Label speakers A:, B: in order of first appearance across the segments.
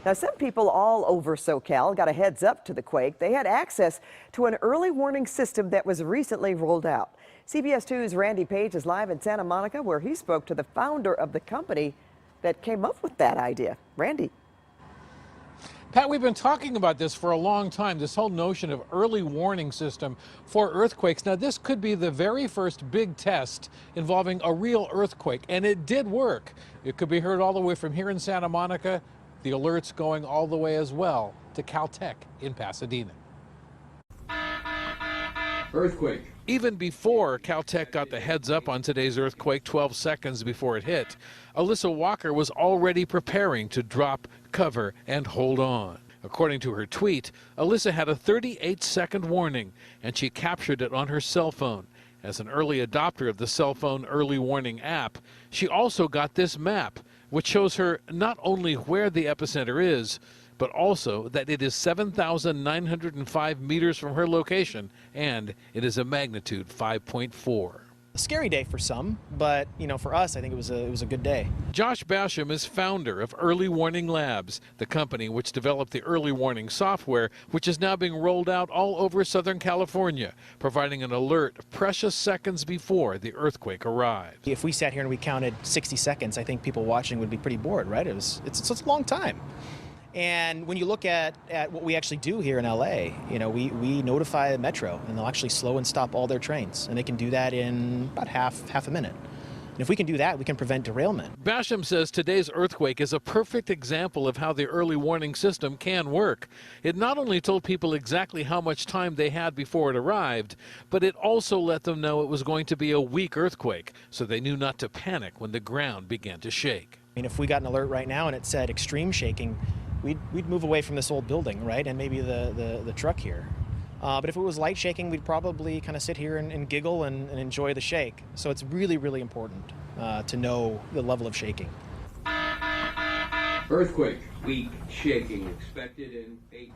A: Now, some people all over SoCal got a heads up to the quake. They had access to an early warning system that was recently rolled out. CBS 2's Randy Page is live in Santa Monica, where he spoke to the founder of the company that came up with that idea. Randy.
B: Pat, we've been talking about this for a long time, this whole notion of early warning system for earthquakes. Now, this could be the very first big test involving a real earthquake, and it did work. It could be heard all the way from here in Santa Monica, the alerts going all the way as well to Caltech in Pasadena.
C: Earthquake.
B: Even before Caltech got the heads up on today's earthquake 12 seconds before it hit, Alyssa Walker was already preparing to drop, cover, and hold on. According to her tweet, Alyssa had a 38-second warning, and she captured it on her cell phone. As an early adopter of the cell phone early warning app, she also got this map, which shows her not only where the epicenter is, but also that it is 7,905 meters from her location, and it is a magnitude 5.4.
D: A scary day for some, but for us, I think it was a good day.
B: Josh Bashioum is founder of Early Warning Labs, the company which developed the early warning software, which is now being rolled out all over Southern California, providing an alert precious seconds before the earthquake arrived.
D: If we sat here and we counted 60 seconds, I think people watching would be pretty bored, right? It's a long time. And when you look at what we actually do here in LA, we notify the Metro, and they'll actually slow and stop all their trains, and they can do that in about half a minute. And if we can do that, we can prevent derailment.
B: Bashioum says today's earthquake is a perfect example of how the early warning system can work. It not only told people exactly how much time they had before it arrived, but it also let them know it was going to be a weak earthquake, so they knew not to panic when the ground began to shake.
D: I mean, if we got an alert right now and it said extreme shaking, we'd move away from this old building, right, and maybe the truck here. But if it was light shaking, we'd probably kind of sit here and giggle and enjoy the shake. So it's really, really important to know the level of shaking.
C: Earthquake. Weak shaking expected in 8.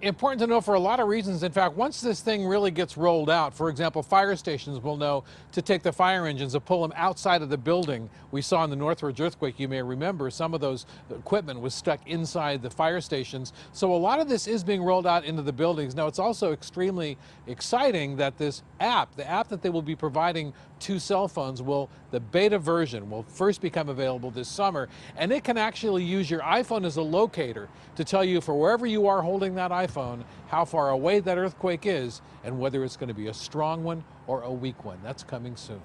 B: Important to know for a lot of reasons. In fact, once this thing really gets rolled out, for example, fire stations will know to take the fire engines and pull them outside of the building. We saw in the Northridge earthquake, you may remember, some of those equipment was stuck inside the fire stations. So a lot of this is being rolled out into the buildings. Now, it's also extremely exciting that this app, the app that they will be providing to cell phones, the beta version will first become available this summer, and it can actually use your iPhone as a locator to tell you for wherever you are holding that iPhone, how far away that earthquake is and whether it's going to be a strong one or a weak one. That's coming soon.